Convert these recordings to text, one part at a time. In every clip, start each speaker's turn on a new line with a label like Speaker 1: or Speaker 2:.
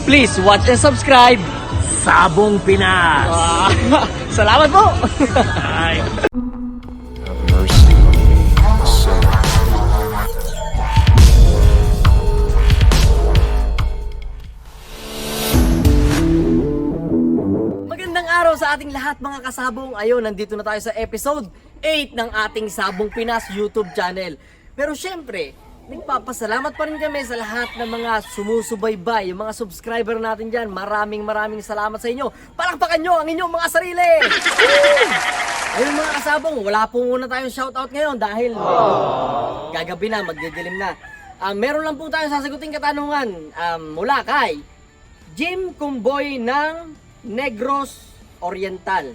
Speaker 1: Please watch and subscribe.
Speaker 2: Sabong Pinas!
Speaker 1: Salamat po!
Speaker 2: Ay.
Speaker 3: Have mercy on me, a sinner.
Speaker 1: Magandang araw sa ating lahat mga kasabong. Ayun, nandito na tayo sa episode 8 ng ating Sabong Pinas YouTube channel. Pero syempre, nagpapasalamat pa rin kami sa lahat ng mga sumusubaybay, yung mga subscriber natin dyan. Maraming salamat sa inyo. Palakpakan nyo ang inyong mga sarili! Ayun mga kasabong, wala po muna tayong shoutout ngayon dahil gagabi na, magdidilim na. Meron lang po tayong sasaguting katanungan mula kay Jim Kumboy ng Negros Oriental.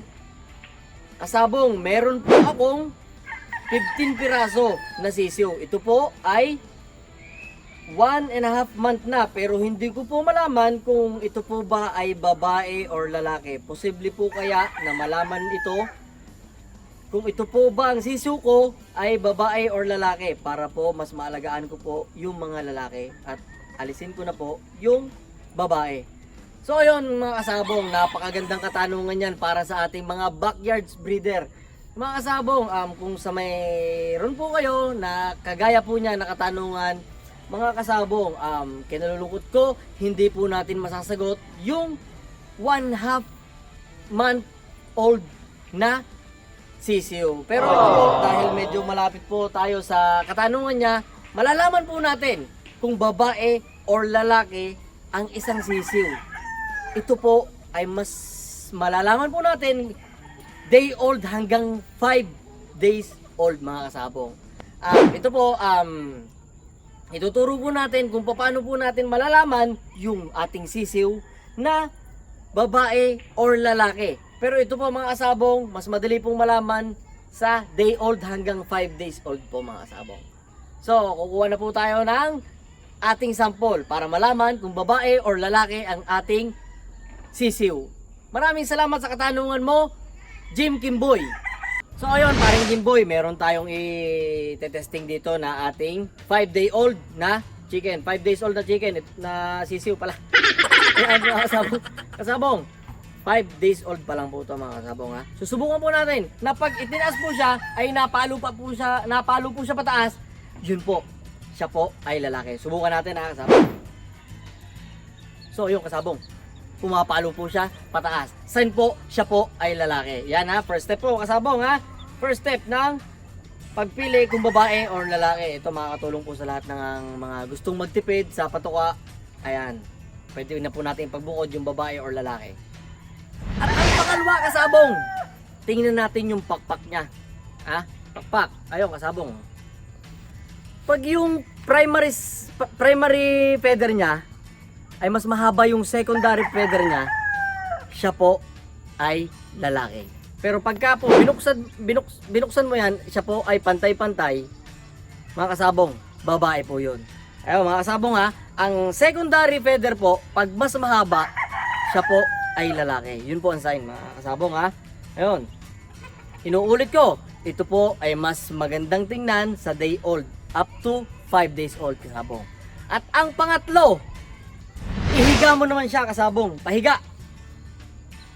Speaker 1: Kasabong, meron po akong 15 piraso na sisiw. Ito po ay 1.5 month na, pero hindi ko po malaman kung ito po ba ay babae or lalaki. Posible po kaya na malaman ito kung ito po ba ang sisiw ko ay babae or lalaki, para po mas maalagaan ko po yung mga lalaki at alisin ko na po yung babae. So ayun mga kasabong, napakagandang katanungan yan para sa ating mga backyards breeder. Mga kasabong, kung sa mayroon po kayo na kagaya po niya na katanungan, mga kasabong, kinalulungkot ko, hindi po natin masasagot yung 1.5 month old na sisiw. Pero ito po, dahil medyo malapit po tayo sa katanungan niya, malalaman po natin kung babae or lalaki ang isang sisiw. Ito po ay mas malalaman po natin day old hanggang 5 days old mga kasabong. Ito po, ituturo po natin kung paano po natin malalaman yung ating sisiw na babae or lalaki. Pero ito po mga kasabong, mas madali pong malaman sa day old hanggang 5 days old po mga kasabong. So, kukuha na po tayo ng ating sample para malaman kung babae or lalaki ang ating sisiw. Maraming salamat sa katanungan mo, Jim Kimboy. So ayun, paring Kimboy, meron tayong i-testing dito na ating 5-day-old na chicken. 5 days old na chicken, na sisiw pala. Ayan mga kasabong. Kasabong, 5 days old pa lang po ito mga kasabong ha. Susubukan po natin na pag itinaas po siya, ay napalo po siya pataas, yun po, siya po ay lalaki. Subukan natin ha kasabong. So yun kasabong, pumapalo po siya pataas. Sign po, siya po ay lalaki. Yan ha, first step po kasabong ha. First step ng pagpili kung babae or lalaki. Ito makakatulong po sa lahat ng mga gustong magtipid sa patuka. Ayan, pwede na po natin pagbukod yung babae or lalaki. At ang pangalawa kasabong, tingnan natin yung pakpak niya. Ha? Pakpak. Ayun kasabong. Pag yung primary feather niya ay mas mahaba yung secondary feather niya, siya po ay lalaki. Pero pagka po binuksan mo yan, siya po ay pantay-pantay, mga kasabong, babae po yun. Ayun mga kasabong ha, ang secondary feather po, pag mas mahaba, siya po ay lalaki. Yun po ang sign mga kasabong ha. Ayun, inuulit ko, ito po ay mas magandang tingnan sa day old, up to 5 days old kasabong. At ang pangatlo, ihiga mo naman siya kasabong, pahiga.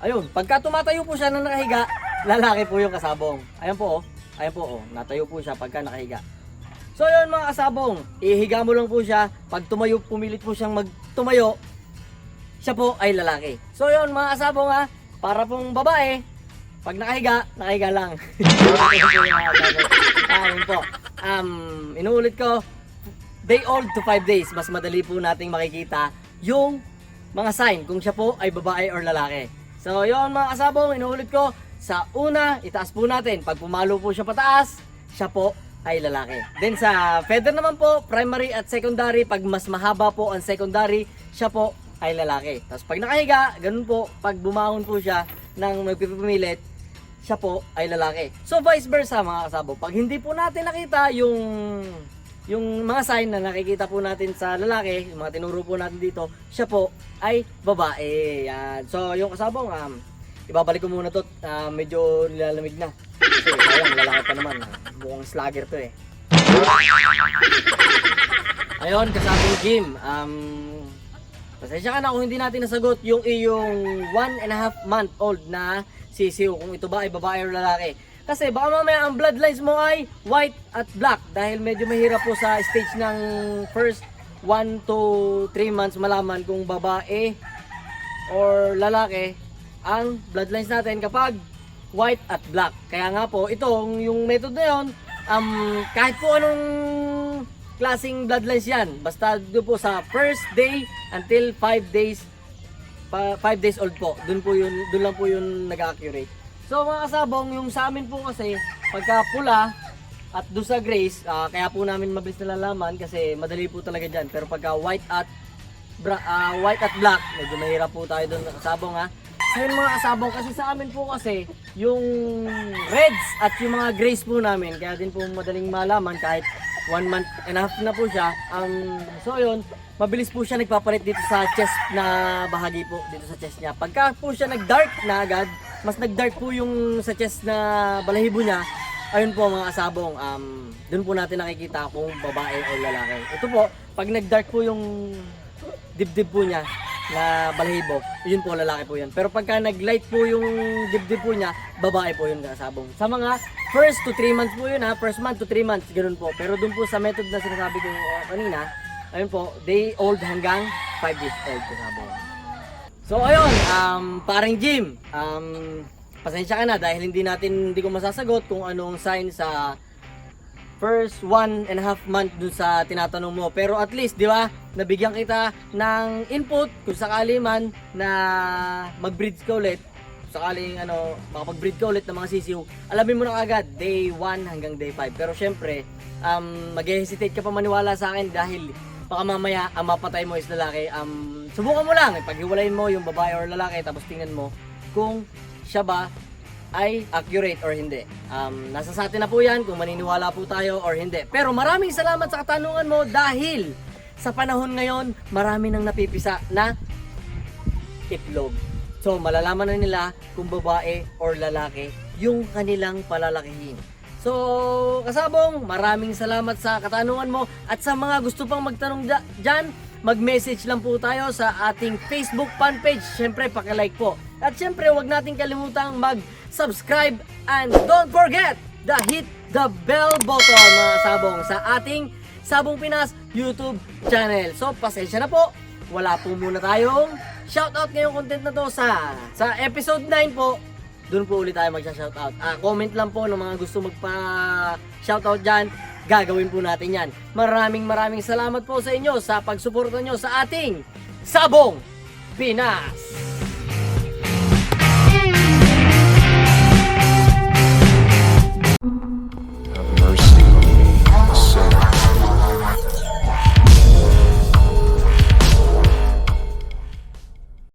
Speaker 1: Ayun, pagka tumatayo po siya na nakahiga, lalaki po yung kasabong. Ayan po natayo po siya pagka nakahiga. So yun mga kasabong, ihiga mo lang po siya. Pag tumayo, pumilit po siyang magtumayo, siya po ay lalaki. So yun mga kasabong ha, para pong babae, pag nakahiga lang. Ayun po, inuulit ko, day old to 5 days, mas madali po nating makikita yung mga sign kung siya po ay babae or lalaki. So yun mga kasabong, inuulit ko, sa una, itaas po natin. Pag pumalo po siya pataas, siya po ay lalaki. Then sa feather naman po, primary at secondary, pag mas mahaba po ang secondary, siya po ay lalaki. Tapos pag nakahiga, ganun po, pag bumangon po siya ng magpipipilit, siya po ay lalaki. So vice versa mga kasabong, pag hindi po natin nakita yung mga sign na nakikita po natin sa lalaki, yung mga tinuro po natin dito, siya po ay babae. Yan. So yung kasabong, ibabalik ko muna to, medyo nilalamig na. Kasi sayang, lalaki pa naman. Mukhang slugger to eh. Ayun, kasabong Jim, Pasensya ka na kung hindi natin nasagot yung iyong 1.5 month old na sisiw, kung ito ba ay babae o lalaki. Kasi baka mamaya ang bloodlines mo ay white at black dahil medyo mahirap po sa stage ng first 1 to 3 months malaman kung babae or lalaki ang bloodlines natin kapag white at black. Kaya nga po, itong yung method na yun, kahit po anong klaseng bloodlines yan, basta doon po sa first day until 5 days 5 days old po, doon lang po yun nag-accurate. So mga kasabong, yung sa amin po kasi pagka pula at doon sa grays, kaya po namin mabilis nalalaman kasi madali po talaga dyan. Pero pagka white at black, medyo mahirap po tayo doon kasabong ha. So yun mga kasabong, kasi sa amin po kasi yung reds at yung mga grays po namin, kaya din po madaling malaman kahit 1 month and a half na po siya. So yun, mabilis po siya nagpapalit dito sa chest na bahagi po, dito sa chest niya. Pagka po siya nag-dark na agad, mas nag-dark po yung sa chest na balahibo niya, ayun po mga kasabong, doon po natin nakikita kung babae o lalaki. Ito po, pag nag-dark po yung dibdib po niya na balahibo, yun po lalaki po yan. Pero pagka nag-light po yung dibdib po niya, babae po yun kasabong. Sa mga first to 3 months po yun ha, first month to 3 months, ganoon po. Pero doon po sa method na sinasabi ko kanina, ayun po, day old hanggang 5 years old kasabong. So ayun, paring Jim, pasensya ka na dahil hindi ko masasagot kung anong sign sa first 1.5 month dun sa tinatanong mo. Pero at least, di ba, nabigyan kita ng input kung sakali man na mag-breed ka ulit. Sakaling makapag-breed ka ulit ng mga sisiw, alamin mo na agad, day 1 hanggang day 5. Pero syempre, mag-hesitate ka pa maniwala sa akin dahil baka mamaya ang mapatay mo is lalaki. Subukan mo lang, paghiwalayin mo yung babae or lalaki, tapos tingnan mo kung siya ba ay accurate or hindi. Nasa sa atin na po yan kung maniniwala po tayo or hindi. Pero maraming salamat sa katanungan mo dahil sa panahon ngayon, marami nang napipisa na itlog. So malalaman na nila kung babae or lalaki yung kanilang palalakihin. So kasabong, maraming salamat sa katanungan mo at sa mga gusto pang magtanong dyan, mag-message lang po tayo sa ating Facebook fan page. Siyempre, paki-like po. At siyempre, huwag nating kalimutang mag-subscribe and don't forget the hit the bell button mga sabong sa ating Sabong Pinas YouTube channel. So, pasensya na po. Wala po muna tayong shoutout ngayong content na to sa episode 9 po. Doon po ulit tayo mag-shoutout. Comment lang po ng mga gusto magpa-shoutout dyan. Gagawin po natin yan. Maraming salamat po sa inyo sa pagsuporta nyo sa ating Sabong Pinas!